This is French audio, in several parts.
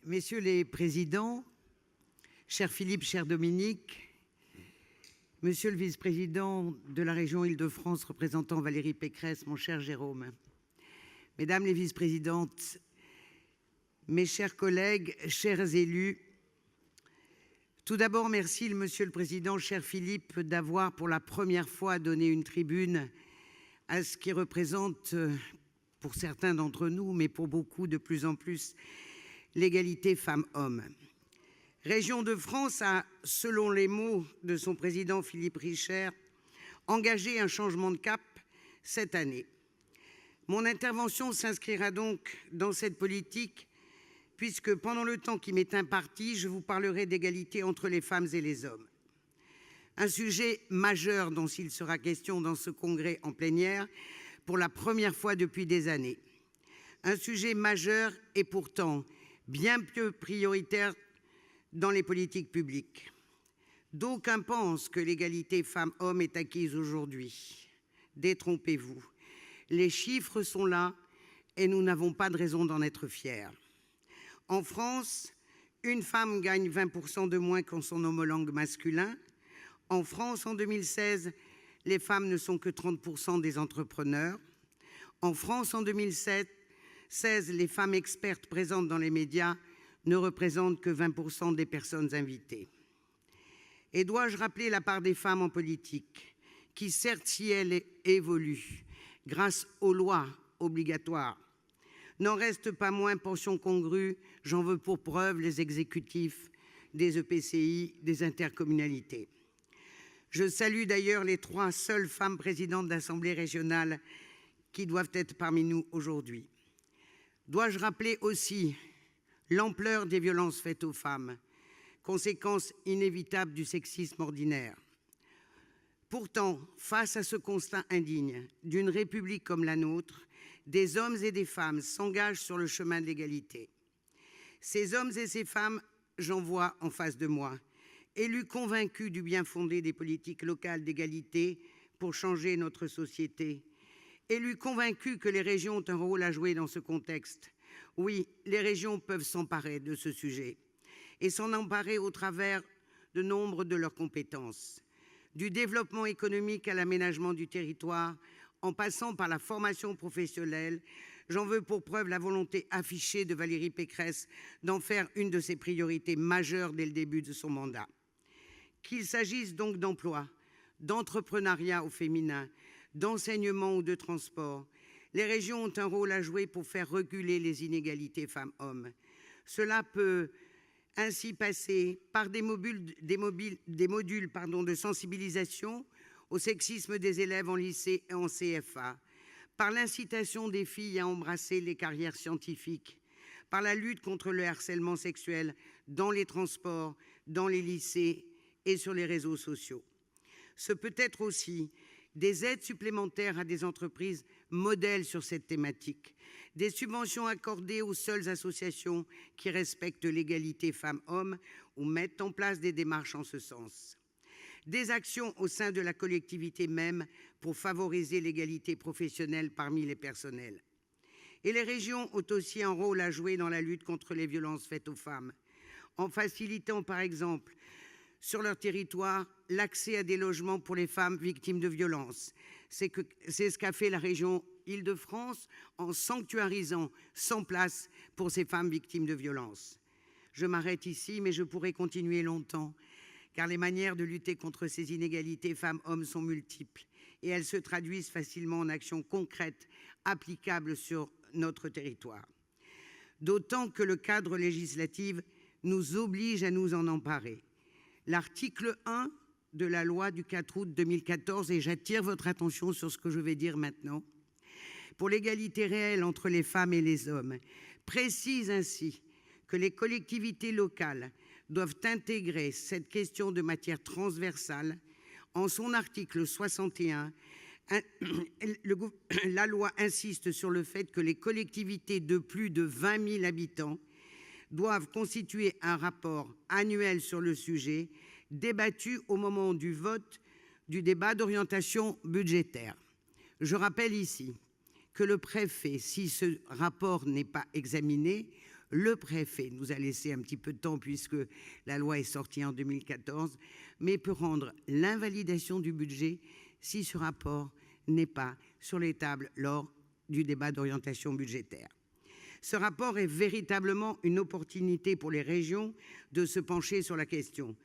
Messieurs les présidents, cher Philippe, cher Dominique, monsieur le vice-président de la région Île-de-France représentant Valérie Pécresse, mon cher Jérôme, mesdames les vice-présidentes, mes chers collègues, chers élus, tout d'abord, merci, monsieur le président, cher Philippe, d'avoir pour la première fois donné une tribune à ce qui représente, pour certains d'entre nous, mais pour beaucoup de plus en plus, l'égalité femmes-hommes. Région de France a, selon les mots de son président Philippe Richert, engagé un changement de cap cette année. Mon intervention s'inscrira donc dans cette politique puisque pendant le temps qui m'est imparti, je vous parlerai d'égalité entre les femmes et les hommes. Un sujet majeur dont il sera question dans ce congrès en plénière pour la première fois depuis des années. Un sujet majeur et pourtant bien peu prioritaire dans les politiques publiques. D'aucuns pensent que l'égalité femmes-hommes est acquise aujourd'hui. Détrompez-vous. Les chiffres sont là et nous n'avons pas de raison d'en être fiers. En France, une femme gagne 20% de moins qu'en son homologue masculin. En France, en 2016, les femmes ne sont que 30% des entrepreneurs. En France, en 2016, les femmes expertes présentes dans les médias ne représentent que 20% des personnes invitées. Et dois-je rappeler la part des femmes en politique, qui certes, si elle évolue grâce aux lois obligatoires, n'en reste pas moins pension congrue, j'en veux pour preuve les exécutifs des EPCI, des intercommunalités. Je salue d'ailleurs les 3 seules femmes présidentes d'assemblée régionale qui doivent être parmi nous aujourd'hui. Dois-je rappeler aussi l'ampleur des violences faites aux femmes, conséquence inévitable du sexisme ordinaire. Pourtant, face à ce constat indigne d'une république comme la nôtre, des hommes et des femmes s'engagent sur le chemin de l'égalité. Ces hommes et ces femmes, j'en vois en face de moi, élus convaincus du bien fondé des politiques locales d'égalité pour changer notre société, élus convaincus que les régions ont un rôle à jouer dans ce contexte. Oui, les régions peuvent s'emparer de ce sujet et s'en emparer au travers de nombre de leurs compétences, du développement économique à l'aménagement du territoire, en passant par la formation professionnelle. J'en veux pour preuve la volonté affichée de Valérie Pécresse d'en faire une de ses priorités majeures dès le début de son mandat. Qu'il s'agisse donc d'emploi, d'entrepreneuriat au féminin, d'enseignement ou de transport, les régions ont un rôle à jouer pour faire reculer les inégalités femmes-hommes. Cela peut ainsi passer par des modules de sensibilisation au sexisme des élèves en lycée et en CFA, par l'incitation des filles à embrasser les carrières scientifiques, par la lutte contre le harcèlement sexuel dans les transports, dans les lycées et sur les réseaux sociaux. Ce peut être aussi des aides supplémentaires à des entreprises modèles sur cette thématique, des subventions accordées aux seules associations qui respectent l'égalité femmes-hommes ou mettent en place des démarches en ce sens. Des actions au sein de la collectivité même pour favoriser l'égalité professionnelle parmi les personnels. Et les régions ont aussi un rôle à jouer dans la lutte contre les violences faites aux femmes, en facilitant par exemple sur leur territoire l'accès à des logements pour les femmes victimes de violences. C'est ce qu'a fait la région Île-de-France en sanctuarisant 100 places pour ces femmes victimes de violences. Je m'arrête ici, mais je pourrais continuer longtemps, car les manières de lutter contre ces inégalités femmes-hommes sont multiples et elles se traduisent facilement en actions concrètes applicables sur notre territoire. D'autant que le cadre législatif nous oblige à nous en emparer. L'article 1 de la loi du 4 août 2014, et j'attire votre attention sur ce que je vais dire maintenant, pour l'égalité réelle entre les femmes et les hommes, précise ainsi que les collectivités locales doivent intégrer cette question de matière transversale. En son article 61, la loi insiste sur le fait que les collectivités de plus de 20 000 habitants doivent constituer un rapport annuel sur le sujet, débattu au moment du vote du débat d'orientation budgétaire. Je rappelle ici que le préfet, si ce rapport n'est pas examiné, Le préfet nous a laissé un petit peu de temps puisque la loi est sortie en 2014, mais peut rendre l'invalidation du budget si ce rapport n'est pas sur les tables lors du débat d'orientation budgétaire. Ce rapport est véritablement une opportunité pour les régions de se pencher sur la question.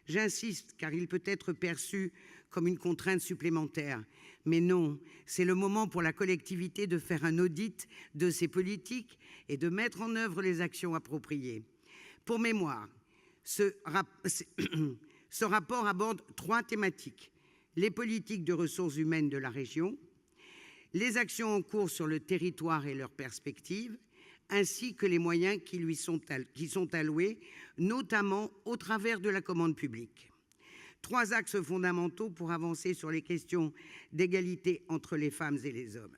J'insiste, car il peut être perçu comme une contrainte supplémentaire. Mais non, c'est le moment pour la collectivité de faire un audit de ses politiques et de mettre en œuvre les actions appropriées. Pour mémoire, ce rapport aborde 3 thématiques: les politiques de ressources humaines de la région, les actions en cours sur le territoire et leurs perspectives, ainsi que les moyens qui sont alloués, notamment au travers de la commande publique. 3 axes fondamentaux pour avancer sur les questions d'égalité entre les femmes et les hommes.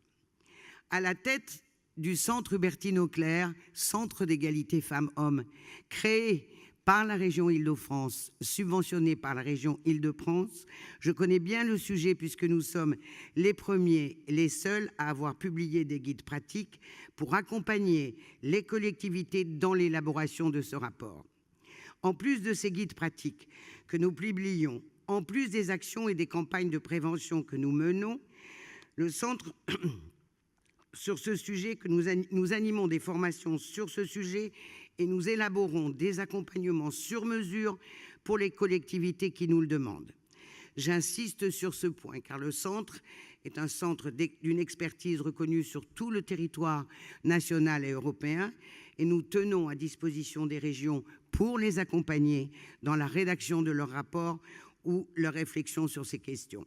À la tête du Centre Hubertine Auclert, Centre d'égalité femmes-hommes, créé par la région Île-de-France, subventionné par la région Île-de-France. Je connais bien le sujet puisque nous sommes les premiers, les seuls à avoir publié des guides pratiques pour accompagner les collectivités dans l'élaboration de ce rapport. En plus de ces guides pratiques que nous publions, en plus des actions et des campagnes de prévention que nous menons, le centre sur ce sujet, que nous animons des formations sur ce sujet et nous élaborons des accompagnements sur mesure pour les collectivités qui nous le demandent. J'insiste sur ce point car le centre est un centre d'une expertise reconnue sur tout le territoire national et européen et nous tenons à disposition des régions pour les accompagner dans la rédaction de leurs rapports ou leurs réflexions sur ces questions.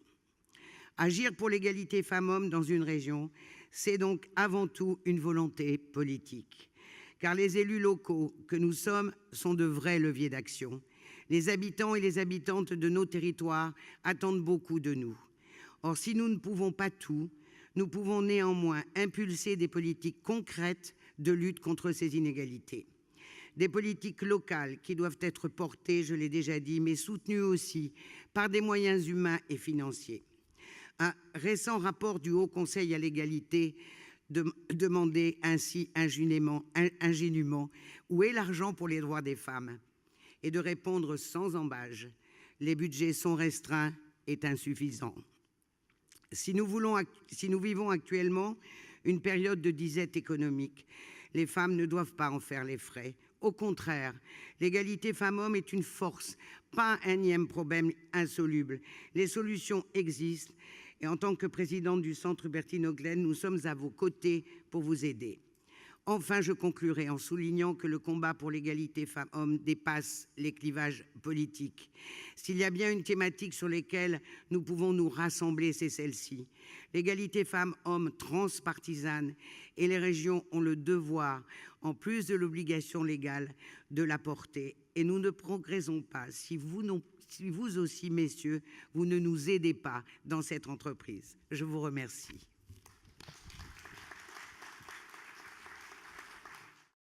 Agir pour l'égalité femmes-hommes dans une région, c'est donc avant tout une volonté politique. Car les élus locaux que nous sommes sont de vrais leviers d'action. Les habitants et les habitantes de nos territoires attendent beaucoup de nous. Or, si nous ne pouvons pas tout, nous pouvons néanmoins impulser des politiques concrètes de lutte contre ces inégalités. Des politiques locales qui doivent être portées, je l'ai déjà dit, mais soutenues aussi par des moyens humains et financiers. Un récent rapport du Haut Conseil à l'égalité demandait ainsi ingénument où est l'argent pour les droits des femmes et de répondre sans ambages: les budgets sont restreints et insuffisants. Si nous vivons actuellement une période de disette économique, les femmes ne doivent pas en faire les frais. Au contraire, l'égalité femmes-hommes est une force, pas un énième problème insoluble. Les solutions existent et en tant que présidente du Centre Hubertine Auclert, nous sommes à vos côtés pour vous aider. Enfin, je conclurai en soulignant que le combat pour l'égalité femmes-hommes dépasse les clivages politiques. S'il y a bien une thématique sur laquelle nous pouvons nous rassembler, c'est celle-ci. L'égalité femmes-hommes transpartisane, et les régions ont le devoir, en plus de l'obligation légale, de la porter. Et nous ne progressons pas si vous aussi, messieurs, vous ne nous aidez pas dans cette entreprise. Je vous remercie.